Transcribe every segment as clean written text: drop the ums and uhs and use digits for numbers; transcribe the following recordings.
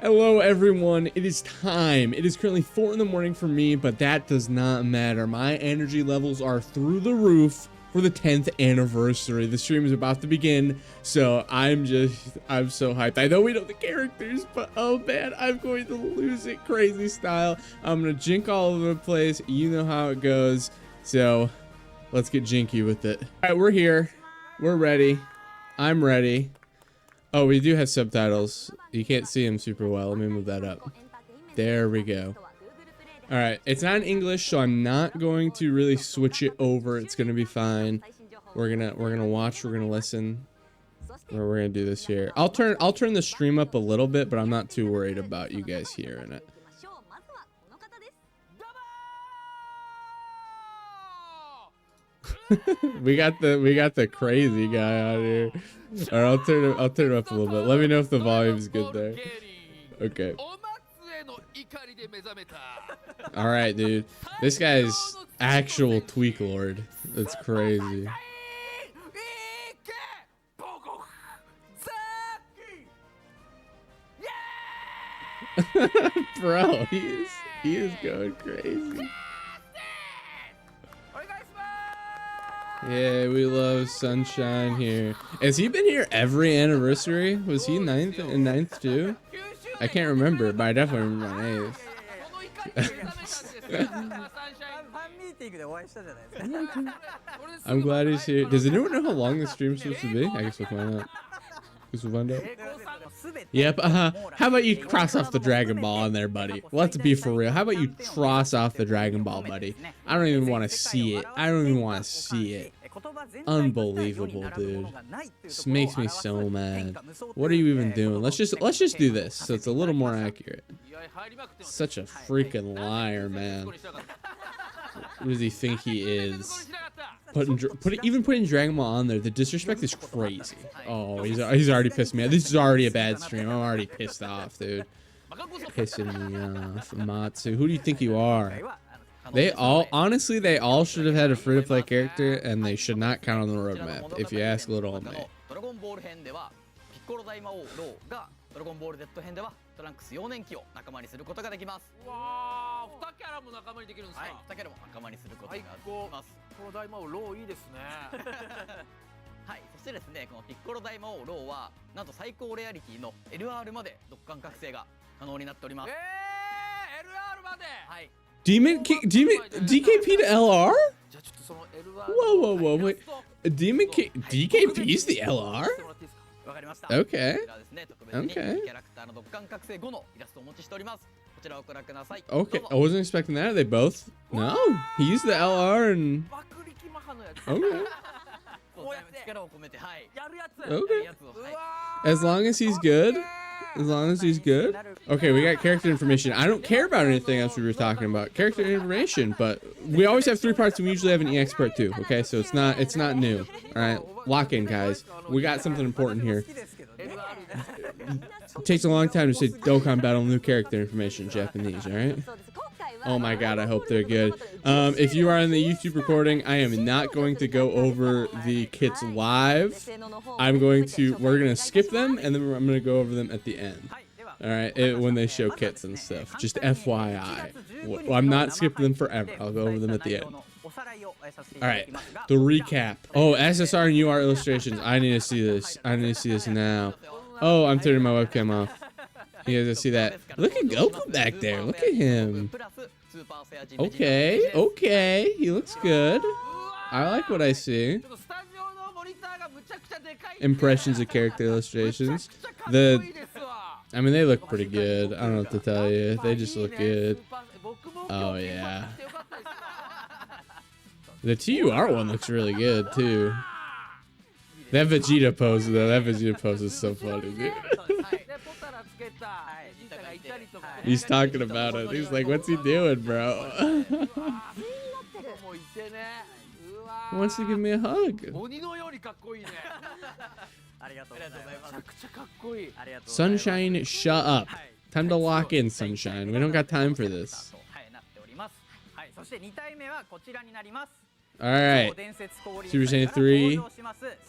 Hello everyone, it is time. It is currently 4 in the morning for me, but that does not matter. My energy levels are through the roof for the 10th anniversary. The stream is about to begin, so I'm so hyped. I know we know the characters, but oh man, I'm going to lose it crazy style. I'm gonna jink all over the place. You know how it goes, so let's get jinky with it. All right, we're here. We're ready. I'm ready. Oh, we do have subtitles. You can't see them super well. Let me move that up. There we go. All right, it's not in English, so I'm not going to really switch it over. It's gonna be fine. We're gonna watch. We're gonna listen. We're gonna do this here. I'll turn the stream up a little bit, but I'm not too worried about you guys hearing it. we got the crazy guy out here. All right, I'll turn it up a little bit. Let me know if the volume's good there. Okay. All right, dude. This guy's actual tweak lord. That's crazy. Bro, he is going crazy. Yeah, we love Sunshine here. Has he been here every anniversary? Was he ninth too? I can't remember, but I definitely remember my 8th. I'm glad he's here. Does anyone know how long the stream's supposed to be? I guess we'll find out. Yep, How about you cross off the Dragon Ball on there, buddy? Let's be for real. How about you cross off the Dragon Ball, buddy? I don't even want to see it. I don't even want to see it. Unbelievable, dude. This makes me so mad. What are you even doing? Let's just do this so it's a little more accurate. Such a freaking liar, man. Who does he think he is? Even putting Dragon Ball on there, the disrespect is crazy. Oh, he's already pissed me off. This is already a bad stream. I'm already pissed off, dude. Pissing me off. Matsu, who do you think you are? Honestly, they all should have had a free-to-play character, and they should not count on the roadmap, if you ask little old me. ドラゴンボール Z 編ではトランクス4年期を仲間にすることができます。わー、2キャラも仲間にできるんですか？はい、2キャラも仲間にすることができます。ピッコロ大魔王ローいいですね。はい、そしてですね、このピッコロ大魔王ローはなんと最高レアリティの LR まで独眼覚醒が可能になっております。LR まで。はい。DKP to LR? じゃあちょっとその LR。Whoa, wait. DKP is the LR? Okay. Okay. Okay. I wasn't expecting that. Are they both? No. He's the LR and. Okay. Okay. As long as he's good. As long as he's good. Okay, we got character information. I don't care about anything else we were talking about. Character information, but we always have 3 parts and we usually have an EX part too. Okay, so it's not new. All right, lock in, guys. We got something important here. It takes a long time to say Dokkan Battle new character information in Japanese, all right? Oh my god, I hope they're good. If you are in the YouTube recording, I am not going to go over the kits live. We're gonna skip them, and then I'm gonna go over them at the end. All right, when they show kits and stuff. Just FYI. Well, I'm not skipping them forever. I'll go over them at the end. All right, the recap. Oh, SSR and UR illustrations. I need to see this. I need to see this now. Oh, I'm turning my webcam off. You guys see that? Look at Goku back there. Look at him. Okay, okay. He looks good. I like what I see. Impressions of character illustrations. I mean, they look pretty good. I don't know what to tell you. They just look good. Oh, yeah. The TUR one looks really good, too. That Vegeta pose, though. That Vegeta pose is so funny, dude. He's talking about it. He's like, what's he doing, bro? He wants to give me a hug. Sunshine, shut up. Time to lock in, Sunshine. We don't got time for this. Alright. Super Saiyan 3.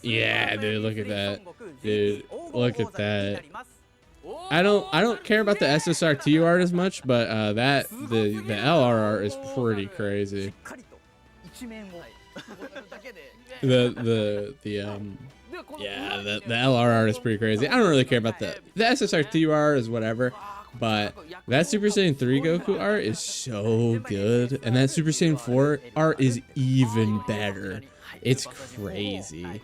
Yeah, dude, look at that. Dude, look at that. I don't care about the SSR-TU art as much, but the LRR is pretty crazy. Yeah, the LR art is pretty crazy. I don't really care about the SSR-TU art is whatever, but that Super Saiyan 3 Goku art is so good, and that Super Saiyan 4 art is even better. It's crazy.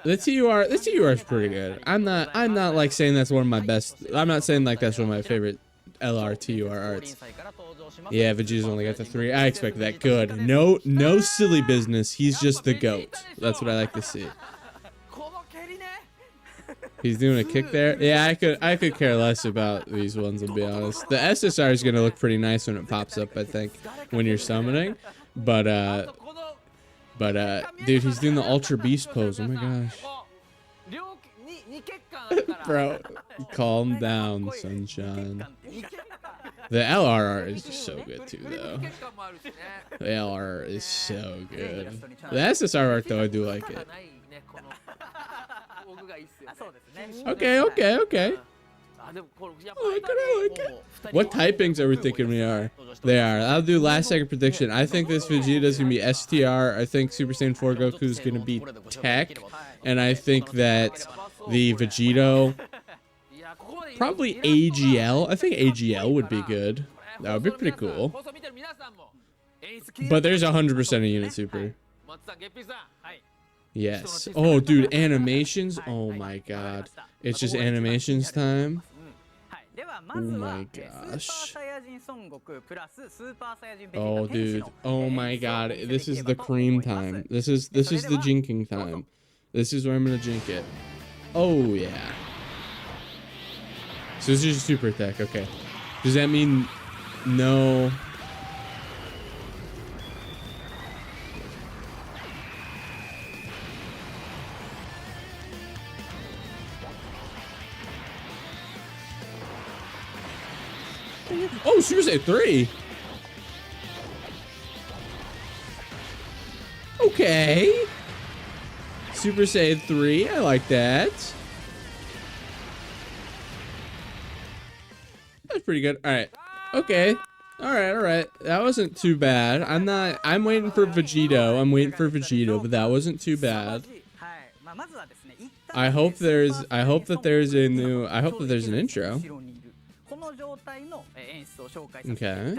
The TUR is pretty good. I'm not like saying that's one of my best. I'm not saying like that's one of my favorite LR TUR arts. Yeah, Vegeta's only got the 3. I expect that. Good. No silly business. He's just the GOAT. That's what I like to see. He's doing a kick there. Yeah, I could care less about these ones, I'll be honest. The SSR is gonna look pretty nice when it pops up, I think, when you're summoning. But dude, he's doing the Ultra Beast pose. Oh my gosh. Bro, calm down, sunshine. The LRR is just so good too, though. The LRR is so good. The SSR art, though, I do like it. Okay. I like it. What typings are we thinking we are? They are. I'll do last second prediction. I think this Vegeta is going to be STR. I think Super Saiyan 4 Goku is going to be Tech. And I think that the Vegito, probably AGL. I think AGL would be good. That would be pretty cool. But there's 100% a unit super. Yes. Oh, dude, animations. Oh my god. It's just animations time. Oh my gosh. Oh, dude. Oh my god. This is the cream time. This is the jinking time. This is where I'm gonna jink it. Oh yeah. So this is just super attack. Okay. Does that mean no? Oh, Super Saiyan 3. Okay. Super Saiyan 3. I like that. That's pretty good. All right. Okay. All right. That wasn't too bad. I'm waiting for Vegito. But that wasn't too bad. I hope that there's an intro. Okay.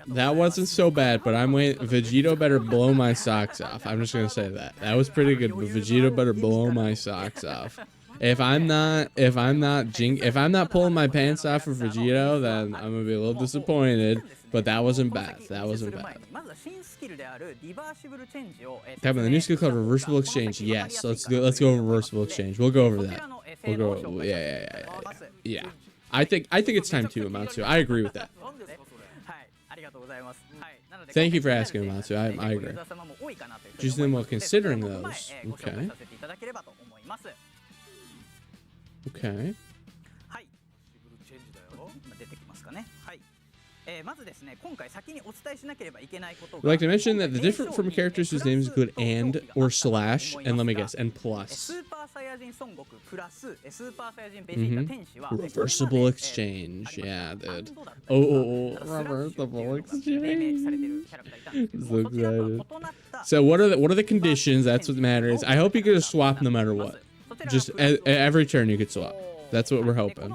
That wasn't so bad, but I'm waiting. Vegito better blow my socks off. I'm just gonna say that. That was pretty good, but Vegito better blow my socks off. If I'm not pulling my pants off for Vegito, then I'm gonna be a little disappointed. But that wasn't bad. That wasn't bad. Tap on the new skill called Reversible Exchange. Yes, let's go over Reversible Exchange. We'll go over that. We'll go. Yeah. I think it's time to, Amatsu. I agree with that. Thank you for asking, Amatsu. I agree. Just then, while considering those. Okay. Okay. I'd like to mention that the different from characters whose names include and or slash and let me guess and plus. Reversible exchange. Yeah, dude. Oh, reversible exchange. So excited. So what are the conditions? That's what matters. I hope you get a swap no matter what. Just every turn you could swap. That's what we're hoping.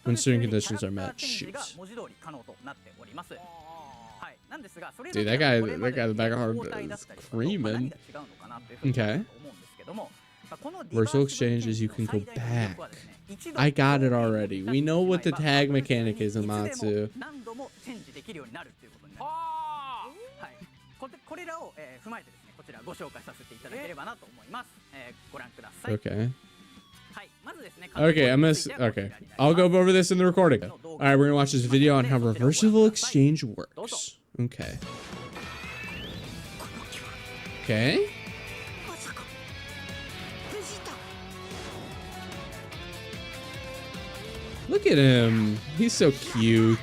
When certain conditions are met. Shoot. Dude, that guy in the back of hard is screaming. Okay. Reversible exchange is you can go back. I got it already. We know what the tag mechanic is in Matsu. Okay. Okay, I'll go over this in the recording. All right, we're gonna watch this video on how reversible exchange works. Okay. Okay. Look at him. He's so cute.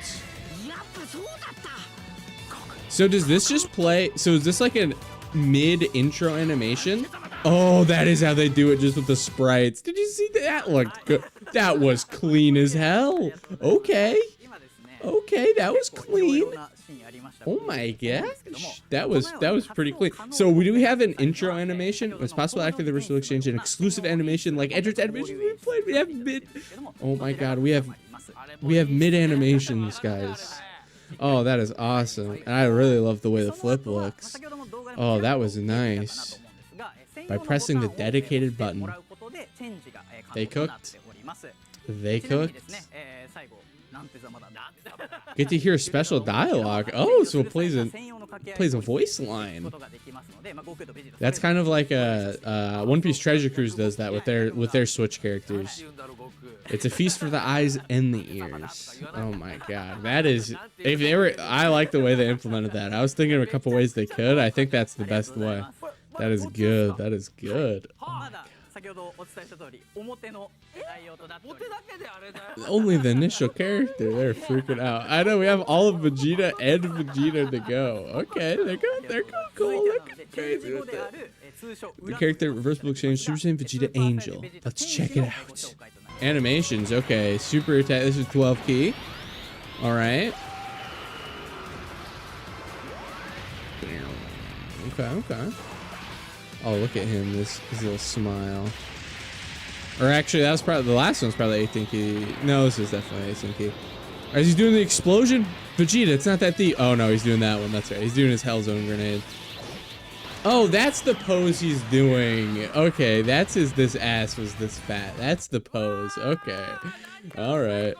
So does this just play? So is this like a mid-intro animation? Oh, that is how they do it, just with the sprites. Did you see that? That looked good. That was clean as hell. Okay. Okay, that was clean. Oh my gosh, that was pretty clean. So do we have an intro animation? It's possible after the virtual exchange, an exclusive animation like entrance animation we played. We have mid. Oh my god, we have mid animations, guys. Oh, that is awesome. And I really love the way the flip looks. Oh, that was nice. By pressing the dedicated button. They cooked. They cooked. Get to hear special dialogue. Oh, so it plays a voice line. That's kind of like a One Piece Treasure Cruise does that with their Switch characters. It's a feast for the eyes and the ears. Oh my god, that is. If they were, I like the way they implemented that. I was thinking of a couple ways they could. I think that's the best way. That is good. That is good. Oh only the initial character, they're freaking out. I know we have all of Vegeta and Vegeta to go. Okay, they're good. They're cool. Look crazy with that. The character reversible exchange, Super Saiyan Vegeta Angel. Let's check it out. Animations, okay. Super attack. This is 12 key. All right. Okay. Oh, look at him. His little smile. Or actually, that was probably the last one's probably 18 key. No, this is definitely 18 key. Is he doing the explosion? Vegeta, it's not that deep. Oh no, he's doing that one. That's right. He's doing his Hell Zone grenade. Oh, that's the pose he's doing. Okay, that's this ass was this fat. That's the pose. Okay. All right.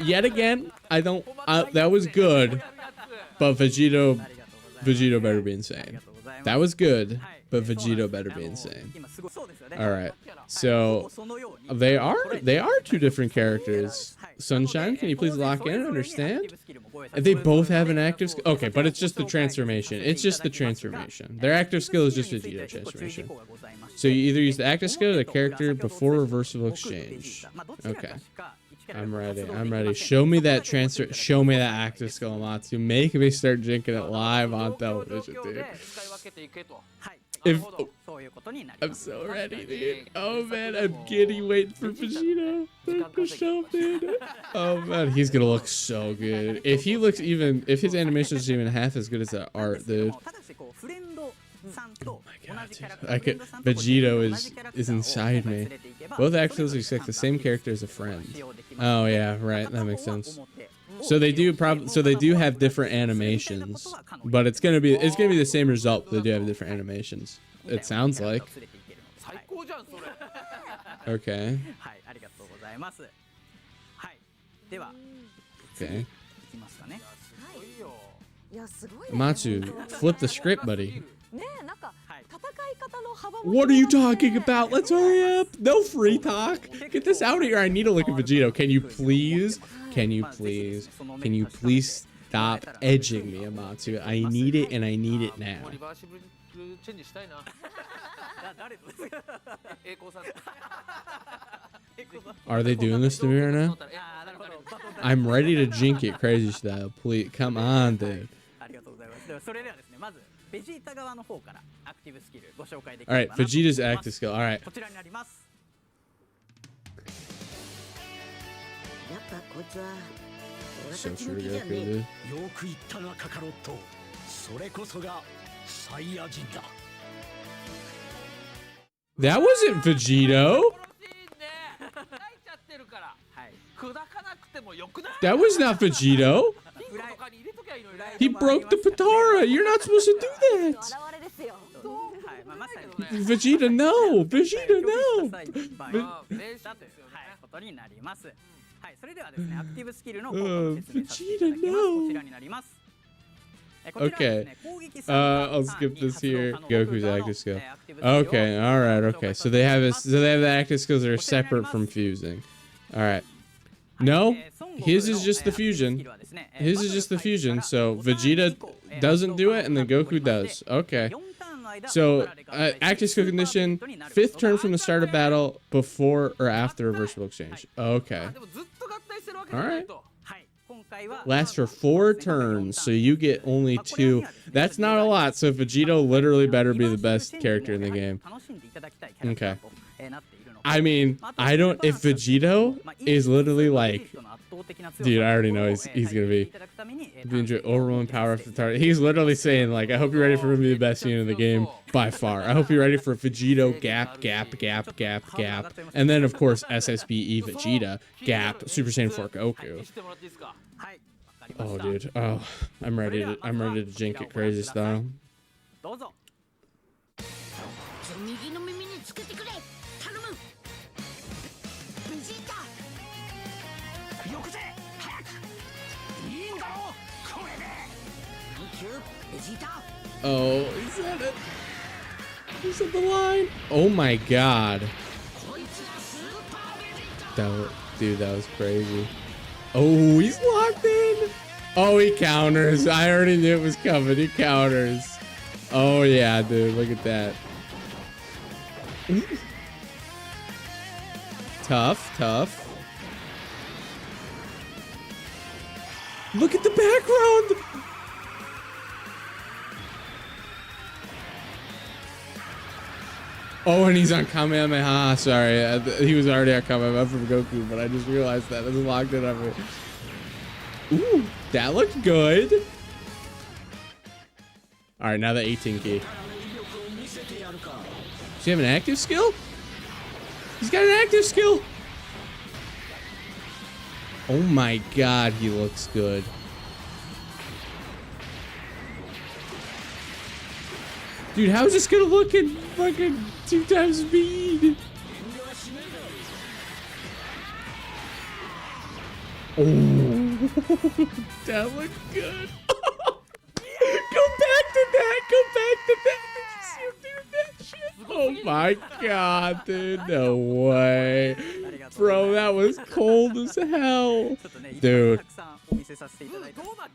Yet again, that was good, but Vegito better be insane. That was good, but Vegito better be insane. All right. So they are two different characters. Sunshine, can you please lock in and understand? They both have an active skill. Okay, but it's just the transformation. It's just the transformation. Their active skill is just Vegeta transformation. So you either use the active skill or the character before reversible exchange. Okay. I'm ready. Show me that transfer. Show me that active skill, Amatsu. Make me start drinking it live on television, dude. I'm so ready, dude. Oh man, I'm giddy waiting for Vegeta to show up, dude. Oh man, he's gonna look so good. If his animation is even half as good as the art, dude. Oh my god, dude. Vegito is inside me. Both actors expect the same character as a friend. Oh yeah, right. That makes sense. So they do have different animations, but it's gonna be the same result. But they do have different animations. It sounds like. Okay. Okay. Amatsu, flip the script, buddy. What are you talking about? Let's hurry up. No free talk. Get this out of here. I need to look at Vegito. Can you please stop edging me, Amatsu? I need it, and I need it now. Are they doing this to me right now? I'm ready to jink it crazy style. Please, come on, dude. Alright, Vegeta's active skill. Alright. So true, dude. That wasn't Vegito. That was not Vegito. He broke the Patara. You're not supposed to do that. Vegeta, no. Vegeta, no. Vegeta, no. Okay. I'll skip this here. Goku's active skill. Okay. All right. Okay. So they have the active skills that are separate from fusing. All right. No, his is just the fusion. His is just the fusion. So Vegeta doesn't do it, and then Goku does. Okay. So active skill condition: 5th turn from the start of battle, before or after reversible exchange. Okay. All right. lasts for 4 turns, so you get only 2. That's not a lot, so Vegito literally better be the best character in the game. Okay. I mean, I don't, if Vegito is literally like, dude, I already know he's gonna be overwhelming power of the target. He's literally saying, like, I hope you're ready for me to be the best unit in the game by far. I hope you're ready for Vegito, gap, and then of course SSBE Vegeta, gap, Super Saiyan 4 Goku. Oh, dude, oh, I'm ready to jink it crazy style. Oh, is that it? Is that the line? Oh my god. Dude, that was crazy. Oh, he's locked in. Oh, he counters. I already knew it was coming. He counters. Oh yeah, dude, look at that. Tough. Look at the background. Oh, and he's on Kamehameha. Sorry, he was already on Kamehameha from Goku, but I just realized that. I just locked it up. Ooh, that looked good. All right, now the 18 key. Does he have an active skill? He's got an active skill. Oh my god, he looks good. Dude, how's this gonna look in fucking 2 times speed? Oh, that looked good. Go back to that. Did you do that shit? Oh my god, dude. No way. Bro, that was cold as hell. Dude.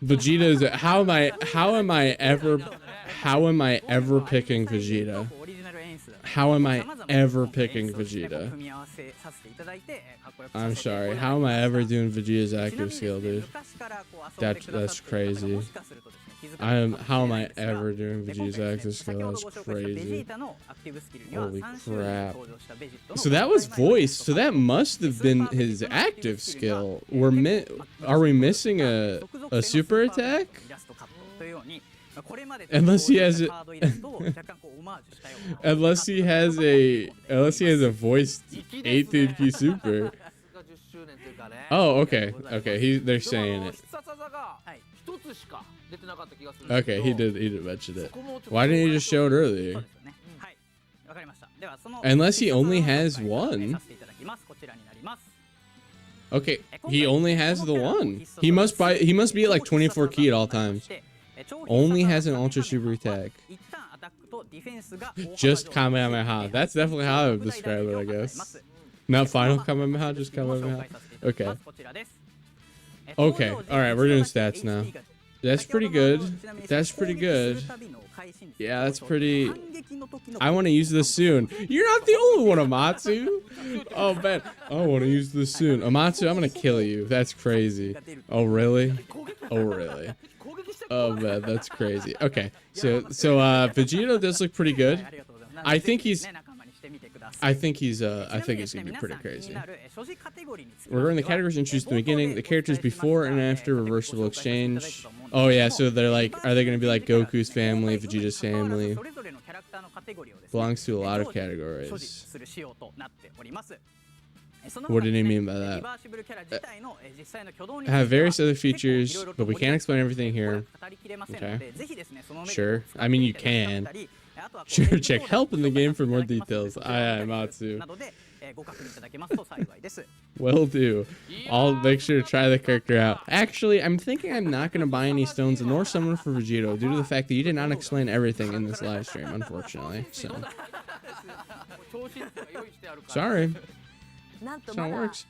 Vegeta's, how am I ever picking Vegeta? How am I ever picking Vegeta? I'm sorry. How am I ever doing Vegeta's active skill, dude? That's crazy. How am I ever doing Vegeta's active skill? That's crazy. Holy crap. So that was voice. So that must have been his active skill. Are we missing a super attack? Unless he has unless he has a voiced 18 key super. Oh, okay. They're saying it. Okay, he did mention it. Why didn't he just show it earlier? Unless he only has one. Okay, he only has the one. He must be at like 24 key at all times. Only has an ultra super attack. Just Kamehameha. That's definitely how I would describe it, I guess. Not final Kamehameha, just Kamehameha. Okay. Okay, alright, we're doing stats now. That's pretty good. Yeah, that's pretty... I want to use this soon. You're not the only one, Amatsu. Oh, man. I want to use this soon. Amatsu, I'm going to kill you. That's crazy. Oh, really? Oh, man, that's crazy. Okay, so Vegito does look pretty good. I think he's gonna be pretty crazy. We're going to the categories introduced in the beginning, the characters before and after reversible exchange. Oh yeah, so they're like, are they going to be like Goku's family, Vegeta's family? Belongs to a lot of categories. What did he mean by that? Have various other features, but we can't explain everything here. Okay. Sure. I mean, you can. Sure, check help in the game for more details. Aye, Matsu. Will do. I'll make sure to try the character out. Actually, I'm thinking I'm not going to buy any stones nor summon for Vegito due to the fact that you did not explain everything in this live stream, unfortunately. So. Sorry. That's how it works.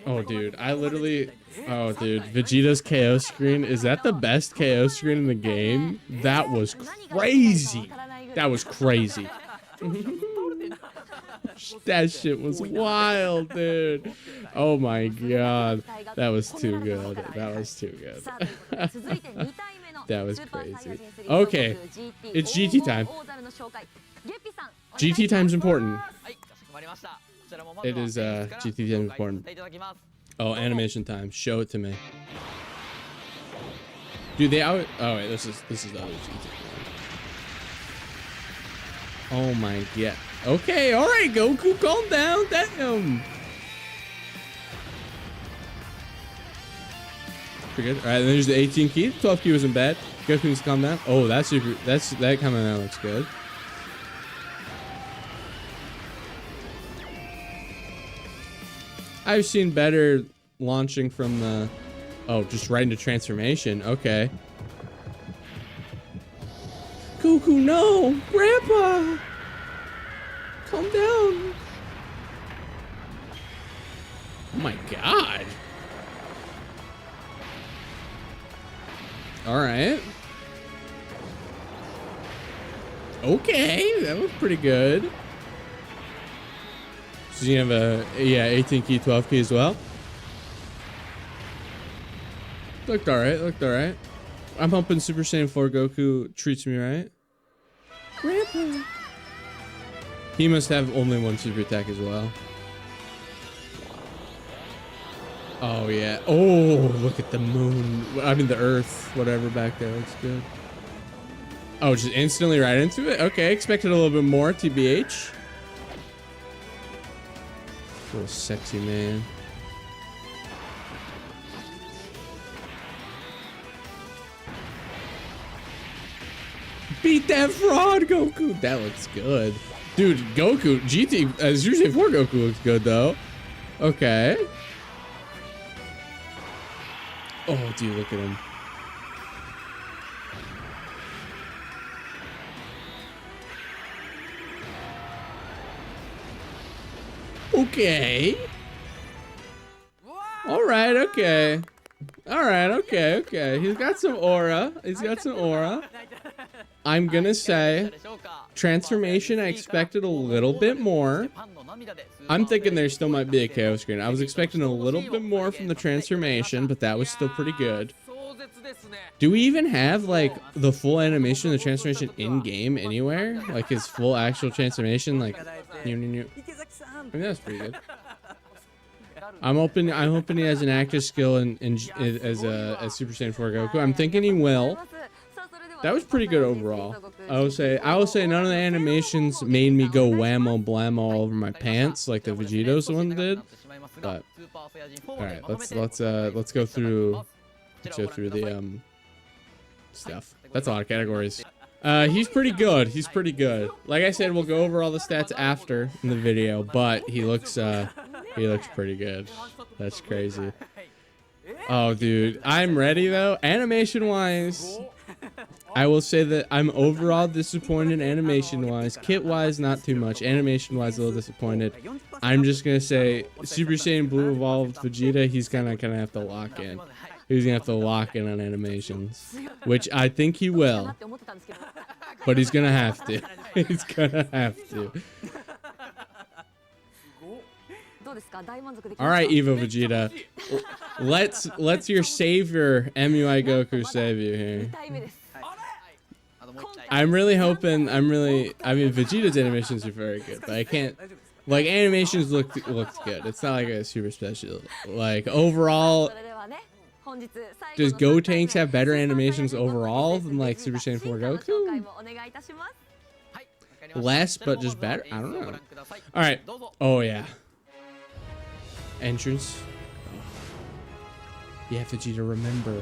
Oh, dude. Oh, dude. Vegeta's KO screen. Is that the best KO screen in the game? That was crazy. That shit was wild, dude. Oh my god. That was too good. That was too good. That was crazy. Okay. It's GT time. GT time's important. It is GT time important. Oh, animation time. Show it to me. Dude, they out. Oh wait, this is the other GT. Oh my god. Okay, all right, Goku, calm down. Damn. Pretty good. All right, then there's the 18 key. 12 key wasn't bad. Goku needs to calm down. Oh, that coming out looks good. I've seen better launching from the. Oh, just right into transformation. Okay. Goku, no! Grandpa! Calm down. Oh my god. Alright. Okay, that was pretty good. So you have a, yeah, 18 key, 12 key as well. Looked alright, looked alright. I'm hoping Super Saiyan 4 Goku treats me right. Grandpa. He must have only one super attack as well. Oh yeah. Oh, look at the moon. I mean the earth, whatever back there. Looks good. Oh, just instantly right into it? Okay, expected a little bit more, TBH. Little sexy man. Beat that fraud, Goku. That looks good. Dude, Goku, GT, as usually 4 Goku looks good though. Okay. Oh, dude, look at him. Okay. All right, okay. All right, okay, okay. He's got some aura. He's got some aura. I'm gonna say transformation, I expected a little bit more. I'm thinking there still might be a KO screen. I was expecting a little bit more from the transformation, but that was still pretty good. Do we even have like the full animation of the transformation in game anywhere? Like his full actual transformation, like I mean, that's pretty good. I'm hoping he has an active skill as Super Saiyan 4 Goku. I'm thinking he will. That was pretty good overall. I will say none of the animations made me go whammo blammo all over my pants like the Vegeto's one did. But all right, let's go through the stuff. That's a lot of categories. He's pretty good. He's pretty good. Like I said, we'll go over all the stats after in the video, but he looks pretty good. That's crazy. Oh, dude, I'm ready though. Animation wise, I will say that I'm overall disappointed animation wise. Kit wise, not too much. Animation wise, a little disappointed. I'm just gonna say Super Saiyan Blue Evolved Vegeta, he's gonna have to lock in. He's gonna have to lock in on animations, which I think he will. But he's gonna have to. He's gonna have to. All right, Evo Vegeta. Let's your savior MUI Goku save you here. I'm really hoping. I mean, Vegeta's animations are very good, but I can't. Like animations looked good. It's not like a super special. Like overall, does Gotenks have better animations overall than like Super Saiyan 4 Goku? Less, but just better. I don't know. All right. Oh yeah. Entrance. You have Vegeta remember.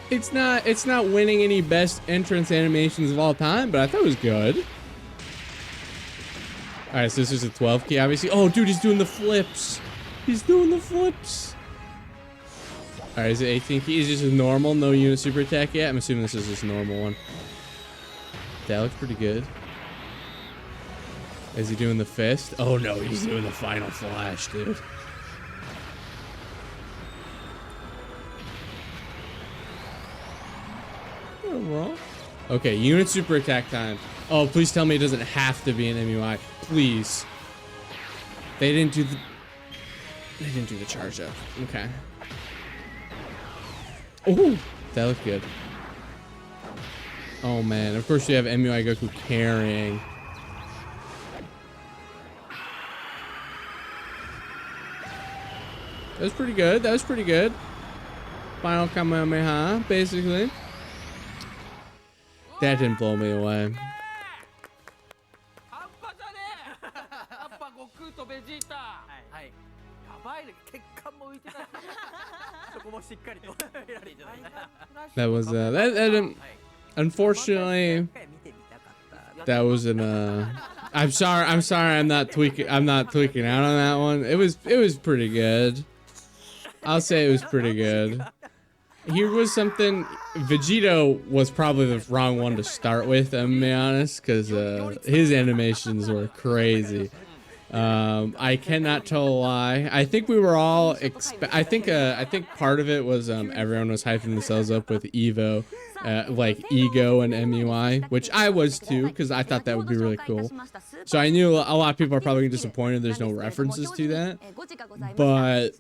It's not winning any best entrance animations of all time, but I thought it was good. All right, so this is a 12 key, obviously. Oh, dude, he's doing the flips. He's doing the flips. All right, is it 18 key? Is this a normal, no unit super attack yet? I'm assuming this is just a normal one. That looks pretty good. Is he doing the fist? Oh no, he's doing the final flash, dude. Overall. Okay, unit super attack time. Oh, please tell me it doesn't have to be an MUI. Please. They didn't do the charge up. Okay. Oh, that looked good. Oh man, of course you have MUI Goku carrying. That was pretty good. That was pretty good. Final Kamehameha, basically. That didn't blow me away. That was unfortunately that was an I'm sorry I'm not tweaking out on that one. It was pretty good. I'll say it was pretty good. Here was something. Vegito was probably the wrong one to start with, I'm gonna be honest, because his animations were crazy. I cannot tell a lie. I think we were all I think part of it was everyone was hyping themselves up with Evo, like Ego and MUI, which I was too, because I thought that would be really cool. So I knew a lot of people are probably disappointed there's no references to that, but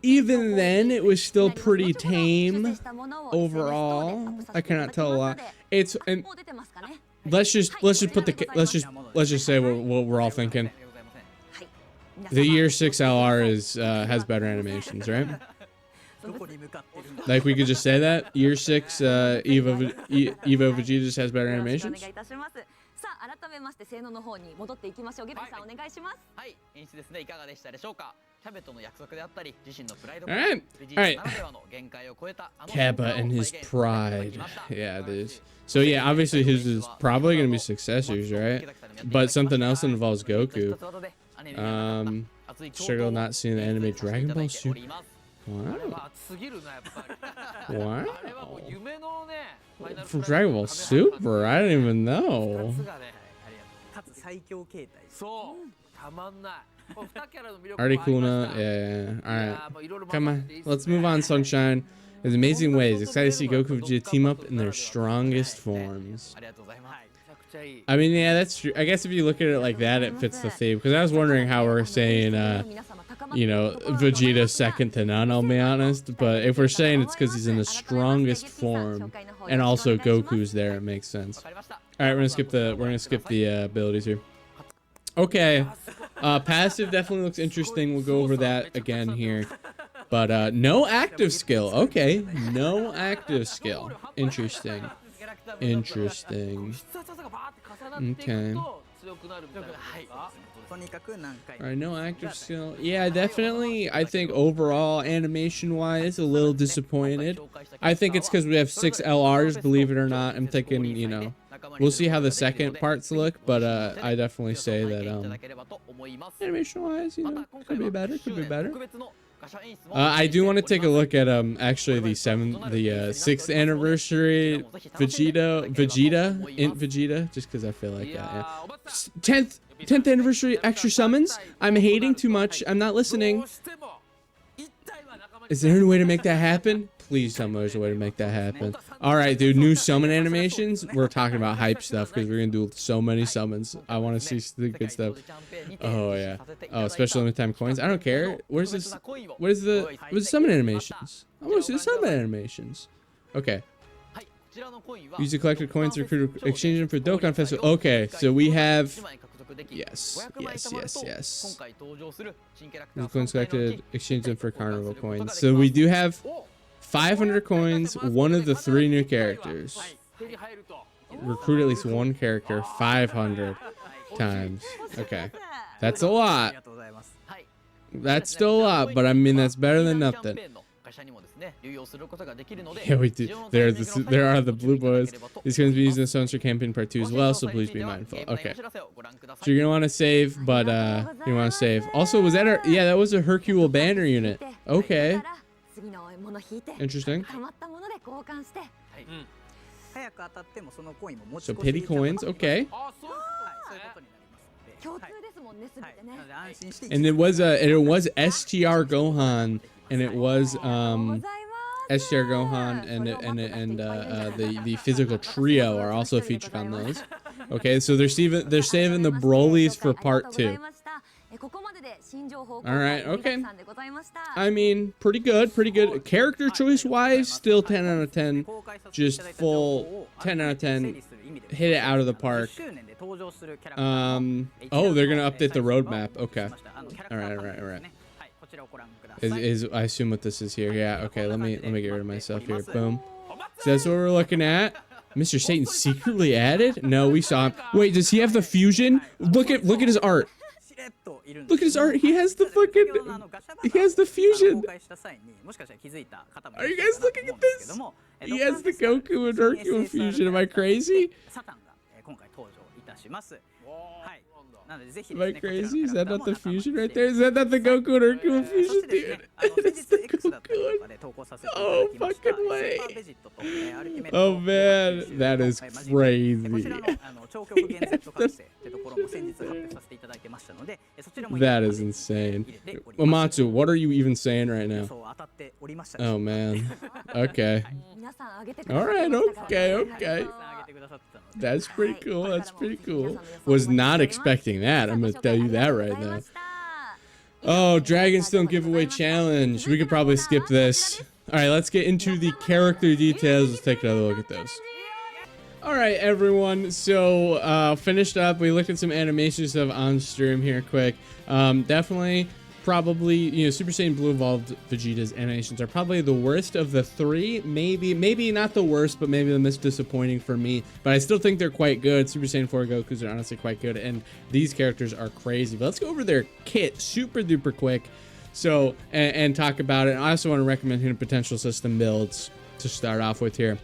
even then it was still pretty tame overall. I cannot tell a lot. It's and let's just say what we're all thinking. The year 6 LR has better animations, right? Like we could just say that year 6 Evo Vegeta just has better animations. Alright. Kappa and his pride. Yeah, it is. So yeah, obviously his is probably gonna be successors, right? But something else that involves Goku. Struggle not seeing the anime Dragon Ball Super. Wow. Wow. From Dragon Ball Super, I didn't even know. Articuno, yeah. Alright. Come on. Let's move on, Sunshine. There's amazing ways. Excited to see Goku and Vegeta team up in their strongest forms. I mean, yeah, that's true. I guess if you look at it like that, it fits the theme. Because I was wondering how we're saying, you know, Vegeta second to none, I'll be honest. But if we're saying it's because he's in the strongest form, and also Goku's there, it makes sense. All right, we're gonna skip the abilities here. Okay, passive definitely looks interesting. We'll go over that again here. But no active skill. Okay, no active skill. Interesting. Interesting. Okay. Alright, no active skill. Yeah, definitely. I think overall, animation-wise, a little disappointed. I think it's because we have 6 LRs, believe it or not. I'm thinking, you know, we'll see how the second parts look, but I definitely say that animation-wise, you know, could be better, could be better. I do want to take a look at actually the 6th anniversary Vegeta, Int Vegeta, just because I feel like that. Yeah. 10th anniversary extra summons. I'm hating too much. I'm not listening. Is there any way to make that happen? Please tell me there's a way to make that happen. All right, dude. New summon animations. We're talking about hype stuff because we're gonna do so many summons. I want to see the good stuff. Oh yeah. Oh, special limited time coins. I don't care. Where's this? Where's the summon animations? I want to see the summon animations. Okay. Use the collected coins to exchange them for Dokkan Festival. Okay, so we have. Yes. The coins collected, exchange them for Carnival coins. So we do have 500 coins, one of the 3 new characters. Recruit at least 1 character 500 times. Okay. That's a lot. That's still a lot, but I mean, that's better than nothing. Yeah, we do. There are the blue boys. These coins be used in the Sunshine campaign part 2 as well, so please be mindful. Okay. So you're gonna want to save, but you want to save. Also, was that yeah, that was a Hercule banner unit. Okay. Interesting. So pity coins, okay. And it was STR Gohan, and it was STR Gohan and the physical trio are also featured on those. Okay, so they're saving the Brolys for part 2. All right, okay. I mean, pretty good. Character choice wise, still 10 out of 10. Just full 10 out of 10. Hit it out of the park. Oh, they're gonna update the roadmap. Okay. All right. I assume what this is here. Yeah. Okay. Let me get rid of myself here. Boom. So that's what we're looking at. Mr. Satan secretly added? No, we saw him. Wait, does he have the fusion? Look at his art. Look at his art. He has the fusion. Are you guys looking at this? He has the Goku and Hercule fusion. Am I crazy? Am I crazy? Is that not the fusion right there? Is that not the Goku and Hercule fusion, dude? It's the Goku. Oh, fucking way. Oh, man. That is crazy. That is insane. Amatsu, what are you even saying right now? Oh, man. Okay. All right, okay. That's pretty cool. Was not expecting that. I'm gonna tell you that right now. Oh, Dragonstone giveaway challenge. We could probably skip this. All right, let's get into the character details. Let's take another look at those. All right, everyone. So finished up. We looked at some animation stuff on stream here quick. Definitely. Probably, you know, Super Saiyan Blue Evolved Vegeta's animations are probably the worst of the 3. Maybe not the worst, but maybe the most disappointing for me. But I still think they're quite good. Super Saiyan 4 Goku's are honestly quite good, and these characters are crazy. But let's go over their kit super duper quick. So, and talk about it. I also want to recommend hidden potential system builds to start off with here.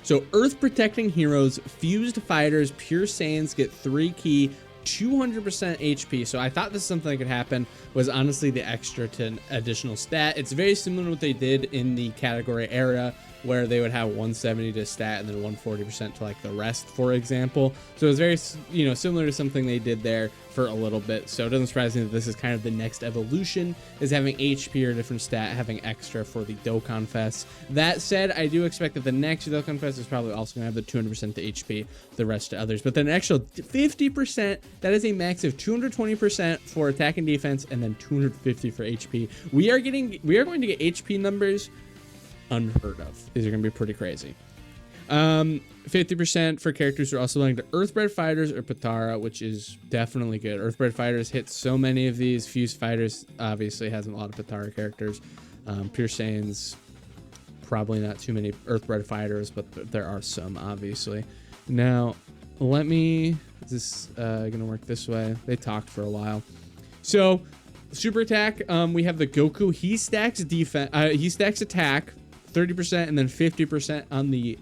So, Earth Protecting Heroes, Fused Fighters, Pure Saiyans get 3 key, 200% HP. So I thought this is something that could happen, was honestly the extra to additional stat. It's very similar to what they did in the category era, where they would have 170 to stat and then 140% to like the rest, for example. So it's very, you know, similar to something they did there for a little bit. So it doesn't surprise me that this is kind of the next evolution, is having HP or different stat, having extra for the Dokkan Fest. That said, I do expect that the next Dokkan Fest is probably also going to have the 200% to HP, the rest to others. But then an extra 50%, that is a max of 220% for attack and defense, and then 250 for HP. We are going to get HP numbers unheard of. These are going to be pretty crazy. 50% for characters who are also belonging to Earthbred Fighters or Potara, which is definitely good. Earthbred Fighters hit so many of these. Fused Fighters obviously has a lot of Potara characters. Pure Saiyans, probably not too many Earthbred Fighters, but there are some, obviously. Now, is this going to work this way? They talked for a while. So, super attack, we have the Goku. He stacks defense. He stacks attack 30% and then 50% on the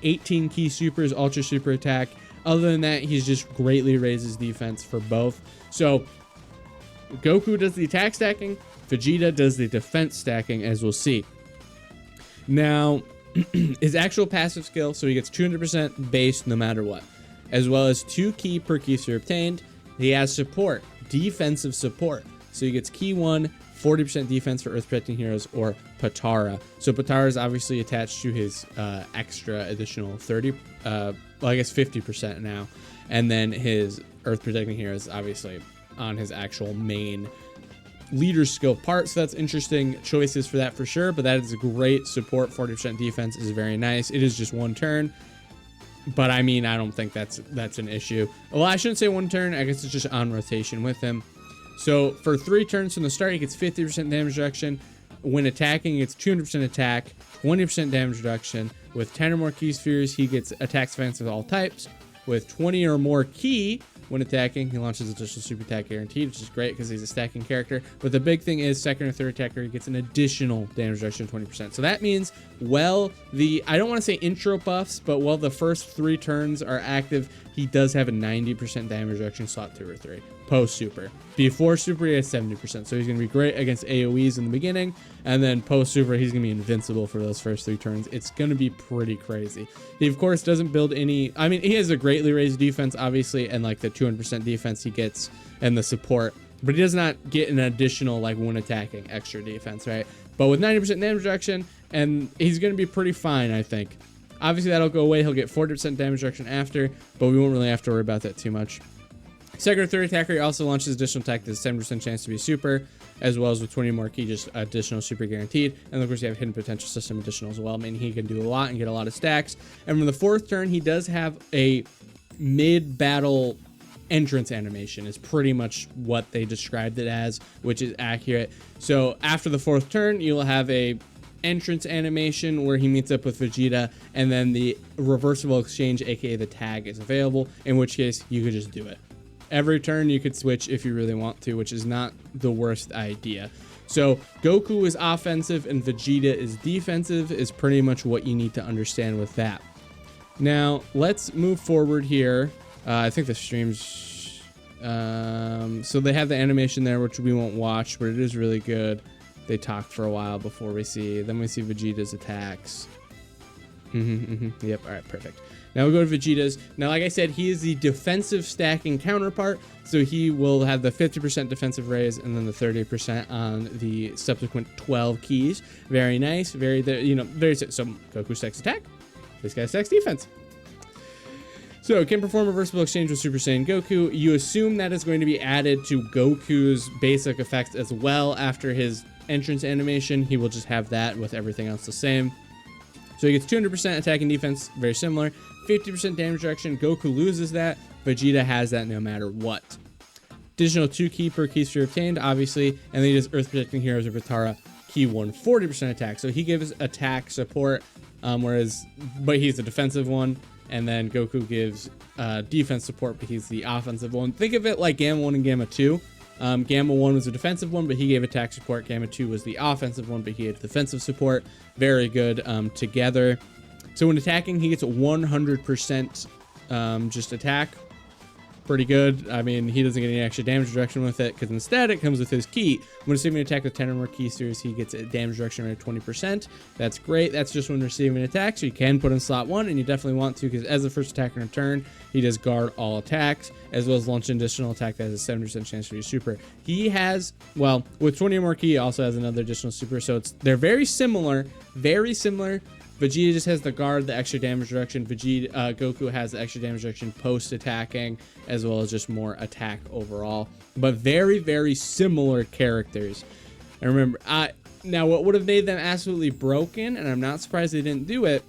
18 key supers, ultra super attack. Other than that, he's just greatly raises defense for both. So Goku does the attack stacking, Vegeta does the defense stacking, as we'll see. Now, his actual passive skill, so he gets 200% base no matter what, as well as 2 key per key super obtained. He has support, defensive support. So he gets key 1, 40% defense for Earth Protecting Heroes or Potara. So Potara is obviously attached to his extra additional 30, well, I guess 50% now. And then his Earth Protecting Heroes obviously on his actual main leader skill part. So that's interesting choices for that for sure. But that is a great support. 40% defense is very nice. It is just 1 turn. But I mean, I don't think that's an issue. Well, I shouldn't say 1 turn. I guess it's just on rotation with him. So for 3 turns from the start, he gets 50% damage reduction. When attacking, it's 200% attack, 20% damage reduction. With 10 or more key spheres, he gets attacks defense with all types. With 20 or more key, when attacking, he launches additional super attack guaranteed, which is great because he's a stacking character. But the big thing is, second or third attacker, he gets an additional damage reduction of 20%. So that means, I don't want to say intro buffs, but while the first 3 turns are active, he does have a 90% damage reduction slot 2 or 3 post super. Before super he has 70%, so he's going to be great against AoEs in the beginning, and then post super he's going to be invincible for those first 3 turns. It's going to be pretty crazy. He of course doesn't build any, I mean, he has a greatly raised defense obviously, and like the 200% defense he gets and the support, but he does not get an additional like when attacking extra defense, right? But with 90% damage reduction, and he's going to be pretty fine, I think. Obviously that'll go away. He'll get 40% damage reduction after, but we won't really have to worry about that too much. Second or third attacker, he also launches additional attack that has 7% chance to be super, as well as with 20 more key, just additional super guaranteed. And of course you have hidden potential system additional as well, meaning he can do a lot and get a lot of stacks. And from the 4th turn, he does have a mid-battle entrance animation, is pretty much what they described it as, which is accurate. So after the 4th turn, you'll have a entrance animation where he meets up with Vegeta, and then the reversible exchange, aka the tag, is available, in which case you could just do it. Every turn you could switch if you really want to, which is not the worst idea. So Goku is offensive and Vegeta is defensive is pretty much what you need to understand with that. Now let's move forward here. I think the streams, so they have the animation there, which we won't watch, but it is really good. They talked for a while before we see Vegeta's attacks. Yep, all right, perfect. Now we'll go to Vegeta's. Now, like I said, he is the defensive stacking counterpart, so he will have the 50% defensive raise and then the 30% on the subsequent 12 keys. Very nice, very, very, so Goku stacks attack, this guy stacks defense. So it can perform reversible exchange with Super Saiyan Goku. You assume that is going to be added to Goku's basic effects as well after his entrance animation. He will just have that with everything else the same. So he gets 200% attack and defense, very similar. 50% damage reduction, Goku loses that. Vegeta has that no matter what. Additional 2 key per key sphere obtained, obviously. And then he does Earth Protecting Heroes of Vitara, key 1, 40% attack. So he gives attack support, but he's a defensive one. And then Goku gives defense support, but he's the offensive one. Think of it like Gamma 1 and Gamma 2. Gamma 1 was a defensive one, but he gave attack support. Gamma 2 was the offensive one, but he had defensive support. Very good together. So when attacking, he gets 100% just attack. Pretty good. I mean, he doesn't get any extra damage reduction with it, because instead it comes with his key. When receiving an attack with 10 or more key series, he gets a damage reduction rate of 20%. That's great. That's just when receiving an attack, so you can put in slot 1, and you definitely want to, because as the first attacker in turn, he does guard all attacks, as well as launch an additional attack that has a 70% chance to be super. He has, well, with 20 or more key, he also has another additional super, so they're very similar, very similar. Vegeta just has the guard, the extra damage reduction. Goku has the extra damage reduction post-attacking, as well as just more attack overall. But very, very similar characters. And remember, now what would have made them absolutely broken, and I'm not surprised they didn't do it,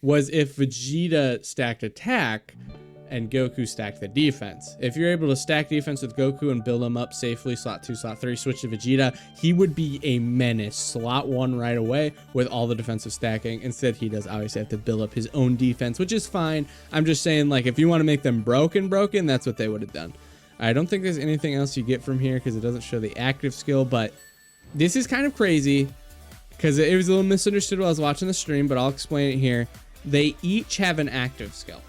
was if Vegeta stacked attack and Goku stacked the defense. If you're able to stack defense with Goku and build him up safely, slot 2, slot 3, switch to Vegeta, he would be a menace. Slot 1 right away with all the defensive stacking. Instead, he does obviously have to build up his own defense, which is fine. I'm just saying, like, if you want to make them broken, that's what they would have done. I don't think there's anything else you get from here because it doesn't show the active skill, but this is kind of crazy because it was a little misunderstood while I was watching the stream, but I'll explain it here. They each have an active skill.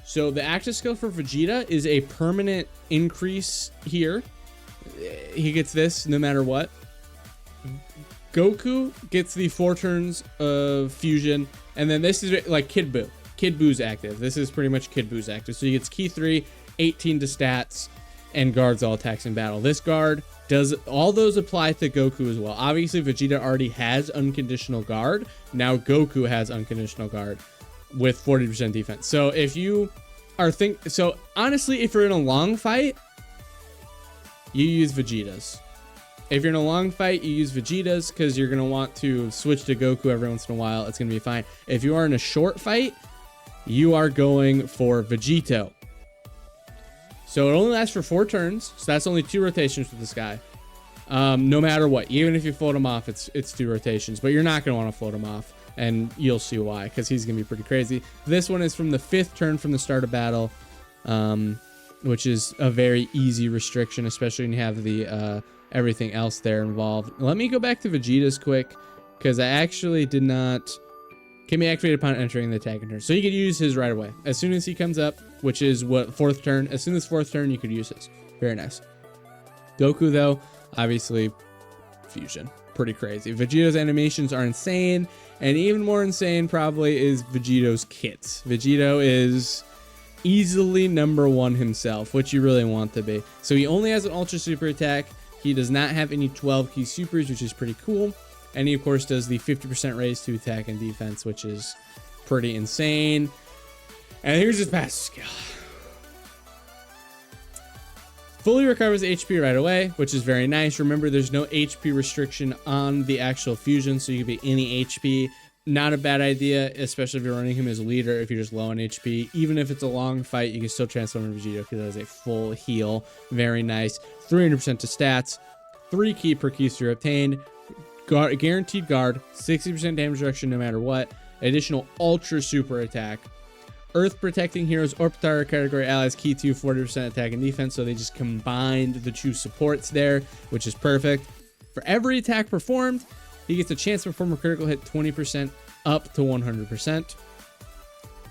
So the active skill for Vegeta is a permanent increase here. He gets this no matter what. Goku gets the 4 turns of fusion, and then this is like Kid Buu. Kid Buu's active. This is pretty much Kid Buu's active. So he gets key 3, 18 to stats, and guards all attacks in battle. This guard does all those apply to Goku as well. Obviously, Vegeta already has unconditional guard. Now Goku has unconditional guard with 40% defense. So if you are so honestly, if you're in a long fight, you use Vegeta's. If you're in a long fight, you use Vegeta's because you're going to want to switch to Goku every once in a while. It's going to be fine. If you are in a short fight, you are going for Vegito. So it only lasts for 4 turns. So that's only 2 rotations with this guy. No matter what, even if you float him off, it's 2 rotations, but you're not going to want to float him off. And you'll see why, because he's going to be pretty crazy. This one is from the 5th turn from the start of battle, which is a very easy restriction, especially when you have the everything else there involved. Let me go back to Vegeta's quick, because I actually did not can be activated upon entering the attacking turn. So you could use his right away. As soon as he comes up, which is what, 4th turn, as soon as 4th turn, you could use his. Very nice. Goku, though, obviously, fusion. Pretty crazy. Vegeto's animations are insane, and even more insane probably is Vegeto's kits. Vegito is easily #1 himself, which you really want to be. So he only has an Ultra Super attack. He does not have any 12 key supers, which is pretty cool. And he, of course, does the 50% raise to attack and defense, which is pretty insane. And here's his passive skill. Fully recovers HP right away, which is very nice. Remember, there's no HP restriction on the actual fusion, so you can be any HP. Not a bad idea, especially if you're running him as a leader, if you're just low on HP. Even if it's a long fight, you can still transform into Vegito because it has a full heal. Very nice. 300% to stats. 3 key per key super obtained. Guaranteed guard. 60% damage reduction no matter what. Additional Ultra Super attack. Earth protecting heroes or Patara category allies key to 40% attack and defense, so they just combined the 2 supports there, which is perfect. For every attack performed, he gets a chance to perform a critical hit 20% up to 100%.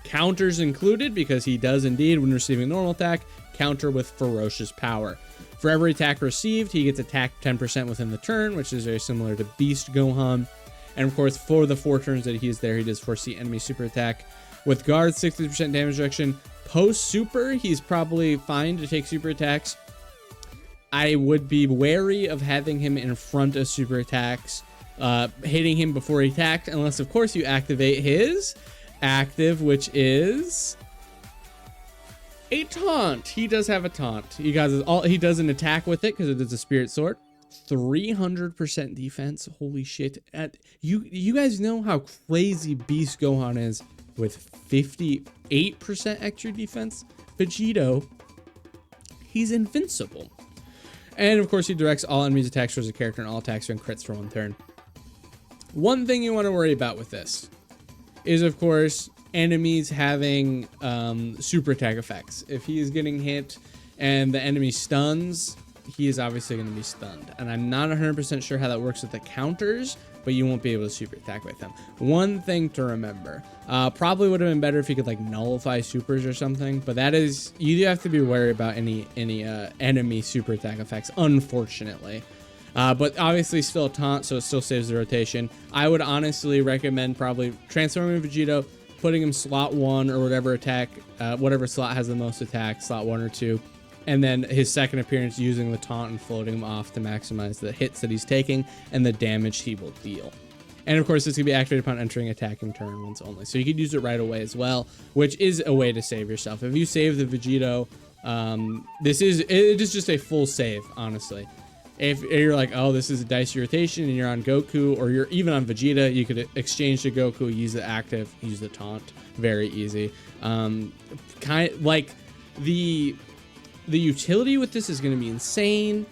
Counters included, because he does indeed, when receiving a normal attack, counter with ferocious power. For every attack received, he gets attacked 10% within the turn, which is very similar to Beast Gohan. And of course, for the 4 turns that he is there, he does foresee enemy super attack. With guard, 60% damage reduction. Post super, he's probably fine to take super attacks. I would be wary of having him in front of super attacks, hitting him before he attacked, unless of course you activate his active, which is a taunt. He does have a taunt. He does an attack with it because it is a spirit sword. 300% defense. Holy shit. You guys know how crazy Beast Gohan is with 58% extra defense. Vegito, he's invincible. And of course, he directs all enemies' attacks towards a character, and all attacks are in crits for 1 turn. One thing you want to worry about with this is, of course, enemies having super attack effects. If he is getting hit and the enemy stuns, he is obviously going to be stunned. And I'm not 100% sure how that works with the counters, but you won't be able to super attack with them. One thing to remember, probably would have been better if you could like nullify supers or something, but that is, you do have to be wary about any enemy super attack effects, unfortunately. But obviously still a taunt, so it still saves the rotation. I would honestly recommend probably transforming Vegito, putting him slot 1 or whatever attack, whatever slot has the most attack, slot 1 or 2. And then his second appearance using the taunt and floating him off to maximize the hits that he's taking and the damage he will deal. And of course, this can be activated upon entering attacking turn once only. So you could use it right away as well, which is a way to save yourself. If you save the Vegito, it is just a full save, honestly. If you're like, oh, this is a dicey rotation and you're on Goku, or you're even on Vegeta, you could exchange to Goku, use the active, use the taunt. Very easy. Kind of like the utility with this is going to be insane.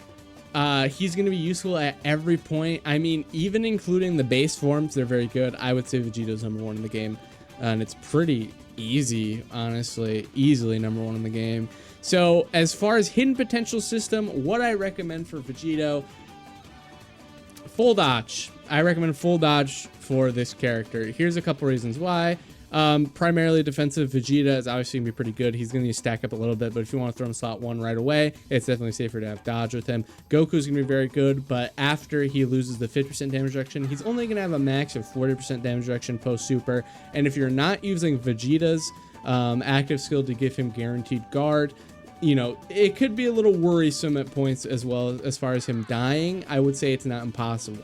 He's going to be useful at every point. I mean, even including the base forms, they're very good. I would say Vegeto's #1 in the game, and it's pretty easy, honestly, easily #1 in the game. So as far as hidden potential system, what I recommend for Vegito, full dodge. I recommend full dodge for this character. Here's a couple reasons why. Primarily defensive, Vegeta is obviously gonna be pretty good. He's gonna need to stack up a little bit, but if you want to throw him slot 1 right away, it's definitely safer to have dodge with him. Goku's gonna be very good, but after he loses the 50% damage reduction, he's only gonna have a max of 40% damage reduction post super. And if you're not using Vegeta's active skill to give him guaranteed guard, you know, it could be a little worrisome at points as well as far as him dying. I would say it's not impossible.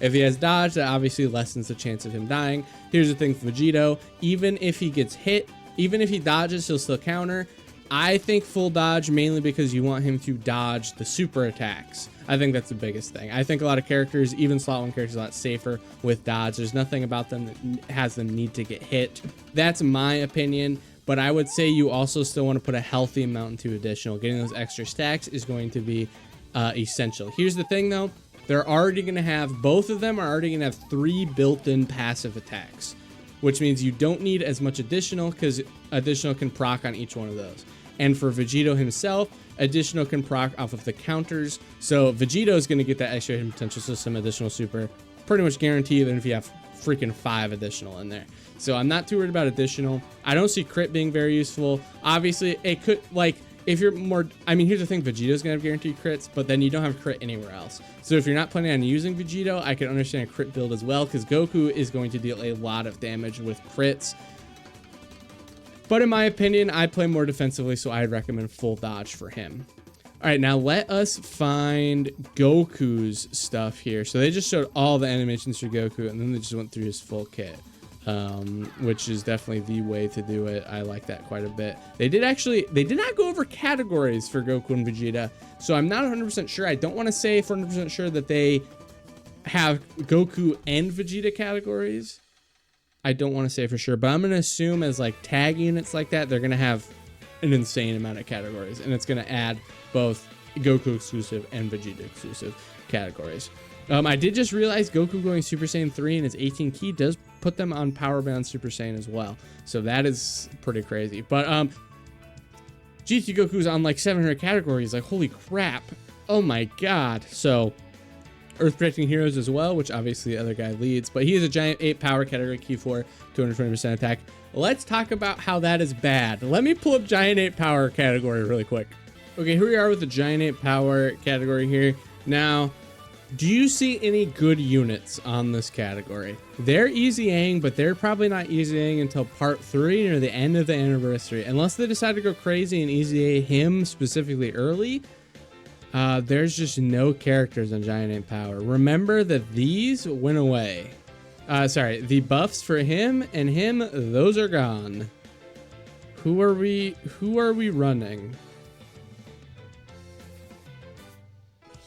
If he has dodge, that obviously lessens the chance of him dying. Here's the thing for Vegito, even if he gets hit, even if he dodges, he'll still counter. I think full dodge mainly because you want him to dodge the super attacks. I think that's the biggest thing. I think a lot of characters, even slot 1 characters, are a lot safer with dodge. There's nothing about them that has them need to get hit. That's my opinion, but I would say you also still want to put a healthy amount into additional. Getting those extra stacks is going to be essential. Here's the thing though, they're already going to have, both of them are already going to have 3 built-in passive attacks, which means you don't need as much additional because additional can proc on each one of those. And for Vegito himself, additional can proc off of the counters. So Vegito is going to get that extra hidden potential system additional super pretty much guaranteed. And if you have freaking 5 additional in there. So I'm not too worried about additional. I don't see crit being very useful. Obviously, it could, like, if you're more, I mean, here's the thing, Vegeto's gonna have guaranteed crits, but then you don't have crit anywhere else. So if you're not planning on using Vegito, I can understand a crit build as well, because Goku is going to deal a lot of damage with crits. But in my opinion, I play more defensively, so I'd recommend full dodge for him. All right, now let us find Goku's stuff here. So they just showed all the animations for Goku, and then they just went through his full kit, which is definitely the way to do it. I like that quite a bit. They did not go over categories for Goku and Vegeta, so I'm not 100% sure. I don't want to say 100% sure that they have Goku and Vegeta categories. I don't want to say for sure, but I'm going to assume as like tag units like that, they're going to have an insane amount of categories, and it's going to add both Goku exclusive and Vegeta exclusive categories. I did just realize Goku going Super Saiyan 3 and his 18 key does put them on power bound Super Saiyan as well. So that is pretty crazy. But GT Goku's on like 700 categories. Like, holy crap. Oh my god. So Earth Protecting Heroes as well, which obviously the other guy leads. But he is a giant 8 power category key for 220% attack. Let's talk about how that is bad. Let me pull up giant 8 power category really quick. Okay, here we are with the giant 8 power category here. Now, do you see any good units on this category? They're easying, but they're probably not easying until part 3 or the end of the anniversary. Unless they decide to go crazy and easy him specifically early, there's just no characters on giant 8 power. Remember that these went away. Sorry, the buffs for him and him, those are gone. Who are we running?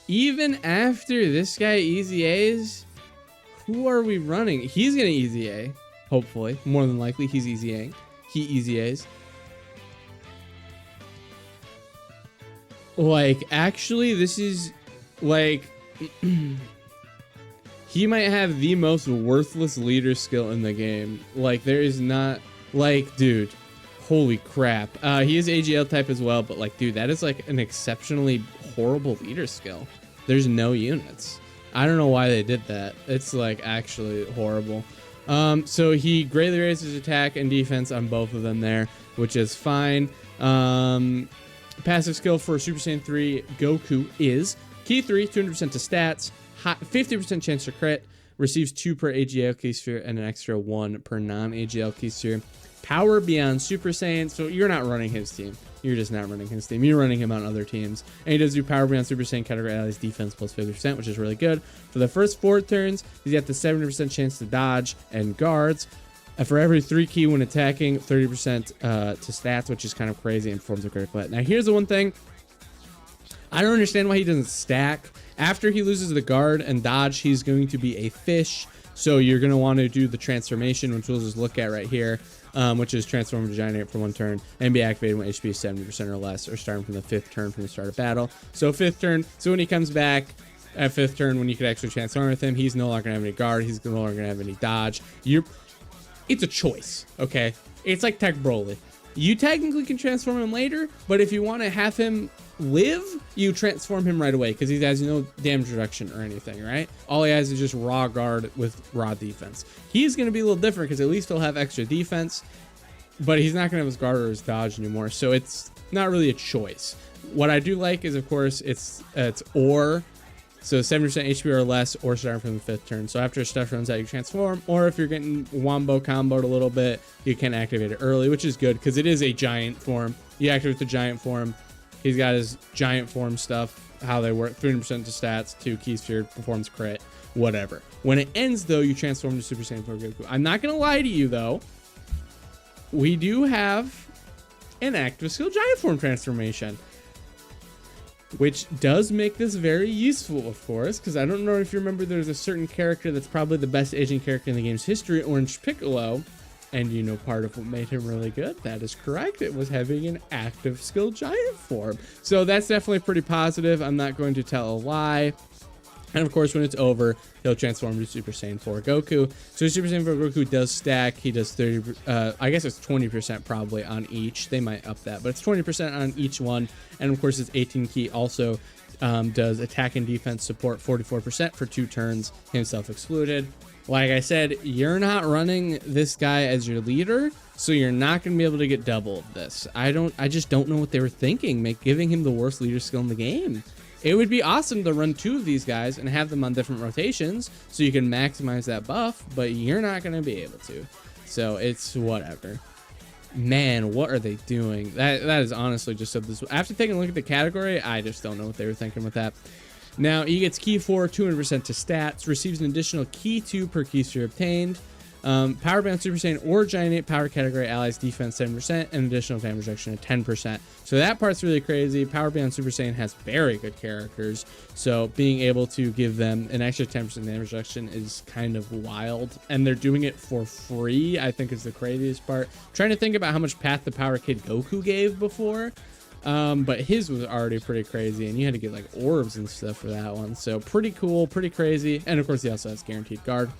Even after this guy easy A's, who are we running? He's gonna easy A, hopefully. More than likely, he's easy A. He easy A's. Like, actually, this is like he might have the most worthless leader skill in the game. Like, there is not, like, dude, holy crap. He is AGL type as well, but like, dude, that is like an exceptionally horrible leader skill. There's no units. I don't know why they did that. It's like actually horrible. So he greatly raises attack and defense on both of them there, which is fine. Passive skill for Super Saiyan 3 Goku is Key 3, 200% to stats, 50% chance to crit, receives 2 per AGL key sphere and an extra 1 per non-AGL key sphere. Power beyond Super Saiyan, so you're not running his team. You're just not running his team. You're running him on other teams. And he does do Power Beyond Super Saiyan category allies defense plus 50%, which is really good. For the first 4 turns, he's got the 70% chance to dodge and guards. And for every 3 key when attacking, 30% to stats, which is kind of crazy and performs a critical hit. Now, here's the one thing. I don't understand why he doesn't stack. After he loses the guard and dodge, he's going to be a fish. So you're going to want to do the transformation, which we'll just look at right here. Which is transform to giant 8 for 1 turn and be activated when HP is 70% or less, or starting from the 5th turn from the start of battle. So 5th turn, so when he comes back at 5th turn, when you could actually transform with him, he's no longer gonna have any guard, he's no longer gonna have any dodge. It's a choice, okay? It's like Tech Broly. You technically can transform him later, but if you want to have him live, you transform him right away because he has no damage reduction or anything, right? All he has is just raw guard with raw defense. He's going to be a little different because at least he'll have extra defense, but he's not going to have his guard or his dodge anymore, so it's not really a choice. What I do like is, of course, it's or, so 70% HP or less, or starting from the 5th turn. So after stuff runs out, you transform, or if you're getting wombo comboed a little bit, you can activate it early, which is good because it is a giant form. You activate the giant form. He's got his giant form stuff, how they work, 300% to stats, 2 key sphere, performs crit, whatever. When it ends, though, you transform to Super Saiyan 4 Goku. I'm not going to lie to you, though. We do have an active skill giant form transformation, which does make this very useful, of course, because I don't know if you remember, there's a certain character that's probably the best aging character in the game's history, Orange Piccolo, and you know part of what made him really good? That is correct. It was having an active skill giant form. So that's definitely pretty positive. I'm not going to tell a lie. And of course, when it's over, he'll transform to Super Saiyan 4 Goku. So Super Saiyan 4 Goku does stack. He does 30, I guess it's 20% probably on each. They might up that, but it's 20% on each one. And of course, his 18 key also does attack and defense support 44% for 2 turns, himself excluded. Like I said, you're not running this guy as your leader, so you're not going to be able to get double of this. I just don't know what they were thinking, giving him the worst leader skill in the game. It would be awesome to run 2 of these guys and have them on different rotations so you can maximize that buff, but you're not going to be able to. So it's whatever. Man, what are they doing? That is honestly just so this. After taking a look at the category, I just don't know what they were thinking with that. Now, he gets key 4, 200% to stats, receives an additional key 2 per key sphere obtained. Power Bound Super Saiyan or Giant 8 power category allies defense 7% and additional damage reduction of 10%. So that part's really crazy. Power Bound Super Saiyan has very good characters, so being able to give them an extra 10% damage reduction is kind of wild, and they're doing it for free, I think, is the craziest part. Trying to think about how much Path to Power Kid Goku gave before, but his was already pretty crazy, and you had to get like orbs and stuff for that one. So pretty cool, pretty crazy. And of course he also has guaranteed guard.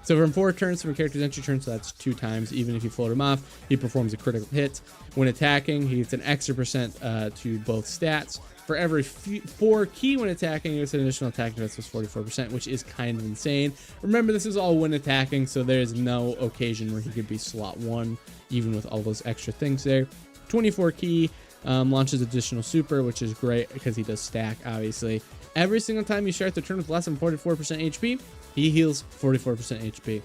So from 4 turns from a character's entry turn, so that's 2 times. Even if you float him off, he performs a critical hit. When attacking, he gets an extra percent to both stats. For every 4 key when attacking, he gets an additional attack defense plus 44%, which is kind of insane. Remember, this is all when attacking, so there's no occasion where he could be slot 1, even with all those extra things there. 24 key launches additional super, which is great because he does stack, obviously. Every single time you start the turn with less than 44% HP, he heals 44% HP.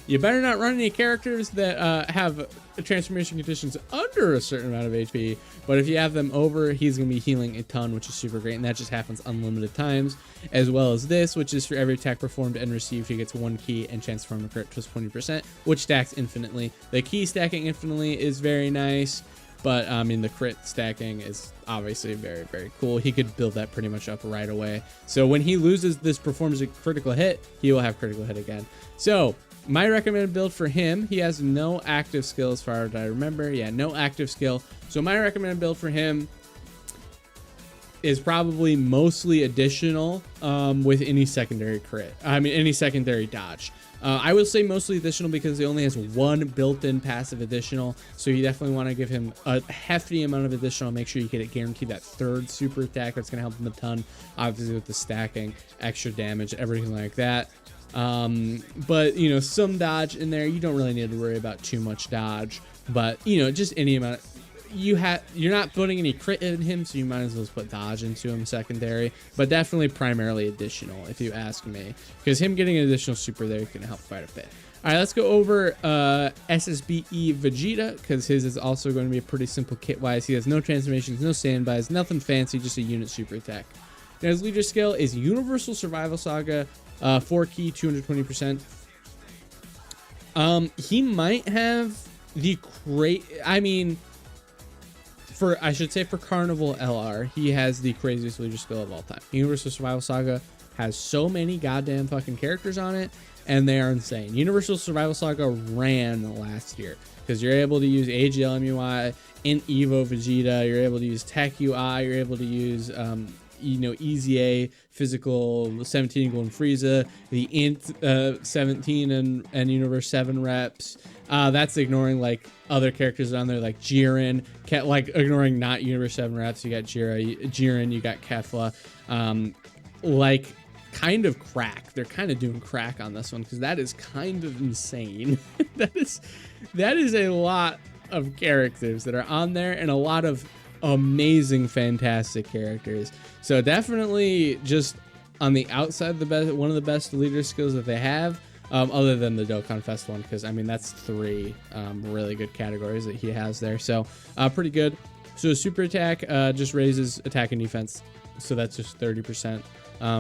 You better not run any characters that have transformation conditions under a certain amount of HP, but if you have them over, he's going to be healing a ton, which is super great, and that just happens unlimited times, as well as this, which is for every attack performed and received, he gets 1 key and chance to perform a crit plus 20%, which stacks infinitely. The key stacking infinitely is very nice, but I mean, the crit stacking is obviously very, very cool. He could build that pretty much up right away. So when he loses this, performs a critical hit, he will have critical hit again. So my recommended build for him, he has no active skill as far as I remember. Yeah, no active skill. So my recommended build for him is probably mostly additional with any secondary crit. I mean, any secondary dodge. I will say mostly additional because he only has 1 built-in passive additional, so you definitely want to give him a hefty amount of additional. Make sure you get it guaranteed that 3rd super attack. That's going to help him a ton, obviously with the stacking, extra damage, everything like that. But you know, some dodge in there. You don't really need to worry about too much dodge, but you know, just any amount. You're not putting any crit in him, so you might as well put dodge into him secondary, but definitely primarily additional if you ask me, because him getting an additional super there is going to help quite a bit. All right, let's go over SSBE Vegeta, because his is also going to be a pretty simple kit wise. He has no transformations, no standbys, nothing fancy, just a unit super attack. Now his leader skill is Universal Survival Saga, 4 key, 220%. He might have the I should say for Carnival LR, he has the craziest leader skill of all time. Universal Survival Saga has so many goddamn fucking characters on it, and they are insane. Universal Survival Saga ran last year because you're able to use AGL MUI in Evo Vegeta, you're able to use Tech UI, you're able to use you know, Easy A, physical 17 Golden Frieza, the Int 17 and Universe 7 reps. That's ignoring like other characters on there like Jiren, like ignoring not Universe 7 reps. You got Jiren, you got Kefla. Like kind of crack. They're kind of doing crack on this one because that is kind of insane. that is a lot of characters that are on there and a lot of amazing, fantastic characters. So definitely just on the outside, one of the best leader skills that they have, other than the Dokkan Fest one, because I mean that's 3 really good categories that he has there. So pretty good. So super attack just raises attack and defense, so that's just 30%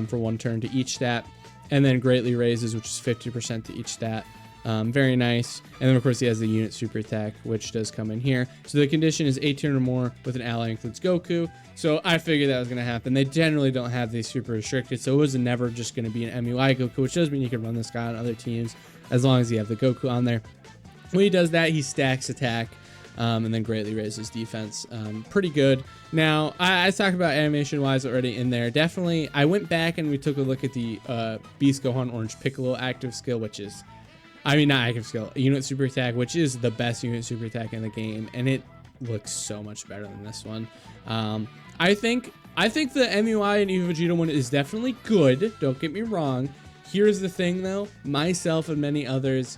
for 1 turn to each stat, and then greatly raises, which is 50% to each stat. Very nice. And then of course he has the unit super attack, which does come in here. So the condition is 18 or more with an ally includes Goku. So I figured that was going to happen. They generally don't have these super restricted, so it was never just going to be an MUI Goku, which does mean you can run this guy on other teams as long as you have the Goku on there. When he does that, he stacks attack and then greatly raises defense. Pretty good. Now, I talked about animation-wise already in there. Definitely, I went back and we took a look at the Beast Gohan Orange Piccolo active skill, which is, I mean, not active skill, unit super attack, which is the best unit super attack in the game, and it looks so much better than this one. I think the MUI and Evo Vegeta one is definitely good. Don't get me wrong. Here's the thing though, myself and many others,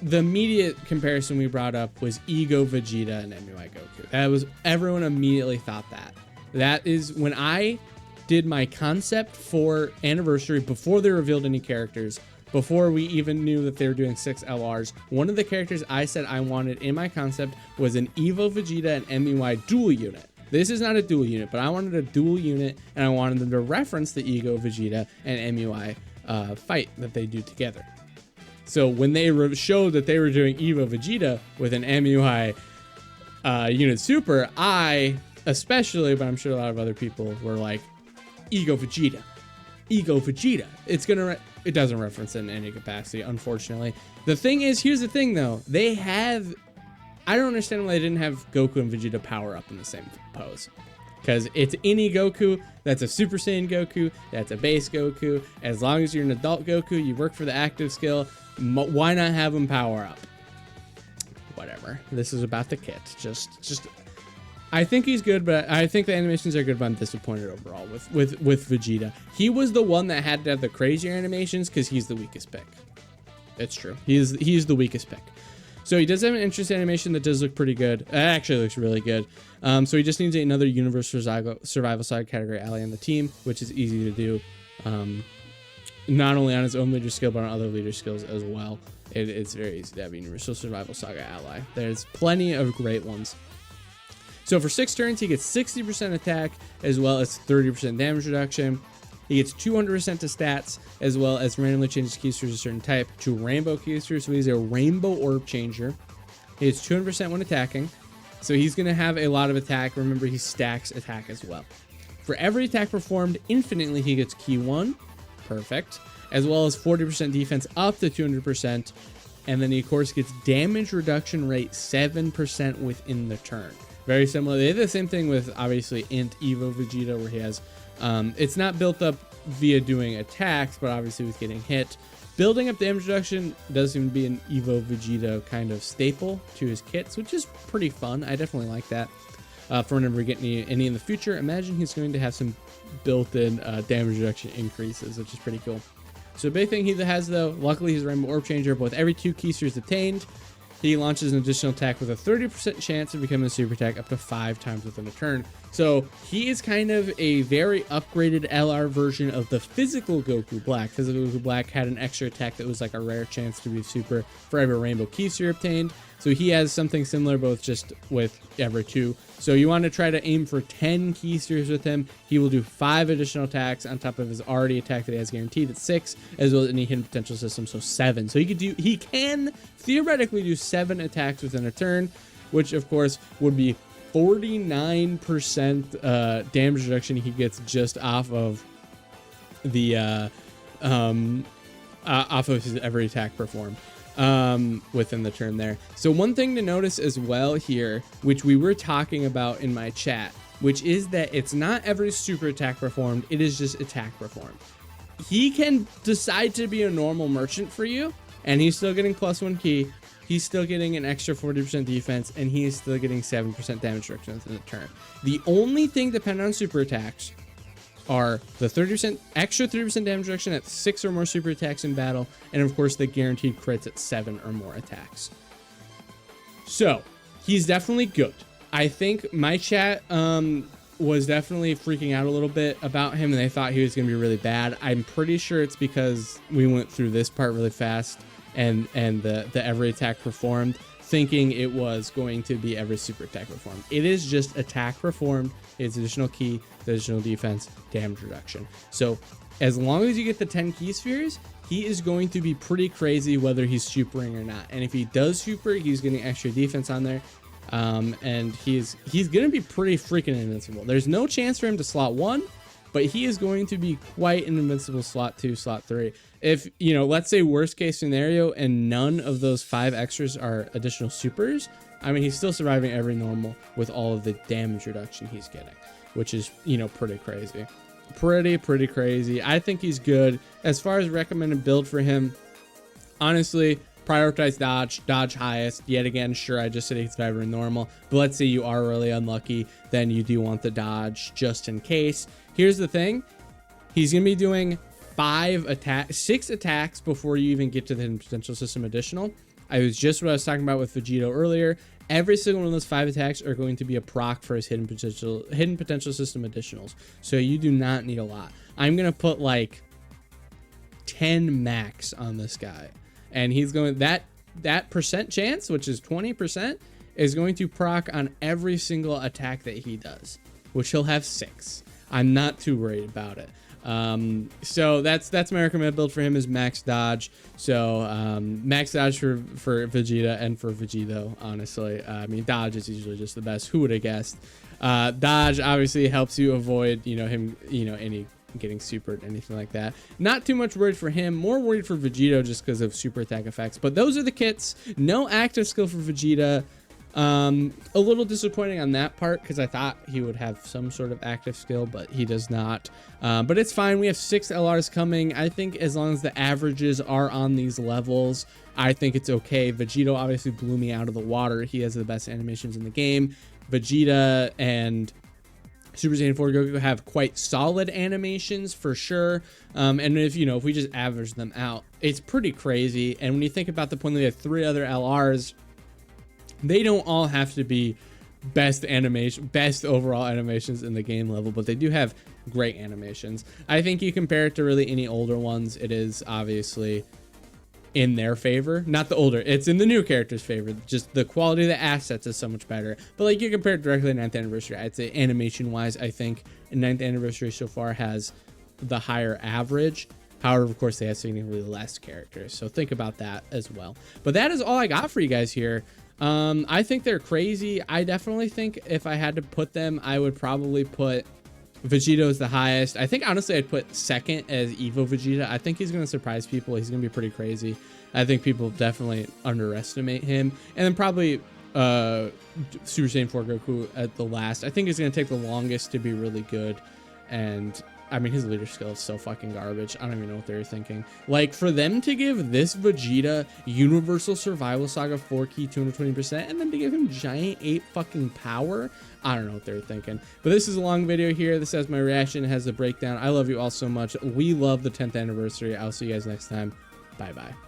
the immediate comparison we brought up was Ego Vegeta and MUI Goku. That was, everyone immediately thought that. That is when I did my concept for Anniversary, before they revealed any characters, before we even knew that they were doing 6 LRs, one of the characters I said I wanted in my concept was an Evo Vegeta and MUI dual unit. This is not a dual unit, but I wanted a dual unit, and I wanted them to reference the Ego Vegeta and MUI fight that they do together. So when they showed that they were doing Evo Vegeta with an MUI unit super, I especially, but I'm sure a lot of other people were like, Ego Vegeta, Ego Vegeta. It doesn't reference it in any capacity, unfortunately. The thing is, here's the thing though, I don't understand why they didn't have Goku and Vegeta power up in the same pose. Because it's any Goku, that's a Super Saiyan Goku, that's a base Goku. As long as you're an adult Goku, you work for the active skill, why not have them power up? Whatever. This is about the kit. Just I think he's good, but I think the animations are good, but I'm disappointed overall with Vegeta. He was the one that had to have the crazier animations because he's the weakest pick. It's true. He's the weakest pick. So he does have an interest animation that does look pretty good. It actually looks really good. So he just needs another Universe Survival Side category ally on the team, which is easy to do. Not only on his own leader skill, but on other leader skills as well. It's very easy to have a Universal Survival Saga ally. There's plenty of great ones. So for 6 turns, he gets 60% attack, as well as 30% damage reduction. He gets 200% to stats, as well as randomly changes keys to a certain type to rainbow keys, so he's a rainbow orb changer. He gets 200% when attacking, so he's going to have a lot of attack. Remember, he stacks attack as well. For every attack performed infinitely, he gets key 1, perfect, as well as 40% defense up to 200%, and then he of course gets damage reduction rate 7% within the turn. Very similar. They did the same thing with obviously Int Evo Vegeta, where he has it's not built up via doing attacks, but obviously with getting hit. Building up damage reduction does seem to be an Evo Vegeta kind of staple to his kits, which is pretty fun. I definitely like that. For whenever we get any in the future, imagine he's going to have some built-in damage reduction increases, which is pretty cool. So the big thing he has though, luckily he's a Rainbow Orb Changer, but with every 2 key spheres obtained, he launches an additional attack with a 30% chance of becoming a super attack up to 5 times within a turn. So he is kind of a very upgraded LR version of the physical Goku Black. Physical Goku Black had an extra attack that was like a rare chance to be super for every rainbow key sphere obtained. So he has something similar, both just with every 2. So you want to try to aim for 10 key spheres with him. He will do 5 additional attacks on top of his already attack that he has guaranteed at 6, as well as any hidden potential system, so 7. So he can theoretically do 7 attacks within a turn, which of course would be 49% damage reduction he gets just off of the off of his every attack performed within the turn there. So one thing to notice as well here, which we were talking about in my chat, which is that it's not every super attack performed, it is just attack performed. He can decide to be a normal merchant for you, and he's still getting +1 key. He's still getting an extra 40% defense, and he is still getting 7% damage reduction within the turn. The only thing dependent on super attacks are the 30% extra 30% damage reduction at 6 or more super attacks in battle, and of course the guaranteed crits at 7 or more attacks. So he's definitely good. I think my chat was definitely freaking out a little bit about him, and they thought he was going to be really bad. I'm pretty sure it's because we went through this part really fast, and the every attack performed, thinking it was going to be every super attack performed. It is just attack performed. It's additional key, additional defense, damage reduction. So as long as you get the 10 key spheres, he is going to be pretty crazy whether he's supering or not. And if he does super, he's getting extra defense on there. And he's going to be pretty freaking invincible. There's no chance for him to slot 1, but he is going to be quite an invincible slot 2, slot 3. If, you know, let's say worst case scenario and none of those 5 extras are additional supers, I mean, he's still surviving every normal with all of the damage reduction he's getting, which is, you know, pretty crazy. Pretty crazy. I think he's good. As far as recommended build for him, honestly, prioritize dodge highest. Yet again, sure, I just said he's surviving in normal, but let's say you are really unlucky, then you do want the dodge just in case. Here's the thing. He's going to be doing 6 attacks before you even get to the hidden potential system additional. I was just what I was talking about with Vegito earlier. Every single one of those 5 attacks are going to be a proc for his hidden potential system additionals. So you do not need a lot. I'm gonna put like 10 max on this guy, and he's going that percent chance, which is 20%, is going to proc on every single attack that he does, which he'll have 6. I'm not too worried about it. So that's my recommended build for him, is max dodge. So max dodge for Vegeta and for Vegito, honestly. I mean, dodge is usually just the best. Who would have guessed? Dodge obviously helps you avoid, him, any getting supered, anything like that. Not too much worried for him, more worried for Vegito just because of super attack effects. But those are the kits. No active skill for Vegeta. A little disappointing on that part because I thought he would have some sort of active skill, but he does not. But it's fine. We have 6 LRs coming. I think as long as the averages are on these levels, I think it's okay. Vegito obviously blew me out of the water. He has the best animations in the game. Vegeta and Super Saiyan 4 Goku have quite solid animations for sure. And if we just average them out, it's pretty crazy. And when you think about the point that we have 3 other LRs, they don't all have to be best overall animations in the game level, but they do have great animations. I think you compare it to really any older ones, it is obviously in their favor. Not the older, it's in the new characters' favor. Just the quality of the assets is so much better. But like, you compare it directly to 9th anniversary, I'd say animation wise, I think 9th anniversary so far has the higher average. However, of course, they have significantly less characters, so think about that as well. But that is all I got for you guys here. I think they're crazy. I definitely think if I had to put them, I would probably put Vegito as the highest. I think honestly I'd put second as Evo Vegeta. I think he's going to surprise people. He's going to be pretty crazy. I think people definitely underestimate him. And then probably Super Saiyan 4 Goku at the last. I think he's going to take the longest to be really good. And I mean, his leader skill is so fucking garbage. I don't even know what they were thinking. Like, for them to give this Vegeta Universal Survival Saga 4 key 220%, and then to give him Giant 8 fucking power, I don't know what they were thinking. But this is a long video here. This has my reaction. It has the breakdown. I love you all so much. We love the 10th anniversary. I'll see you guys next time. Bye-bye.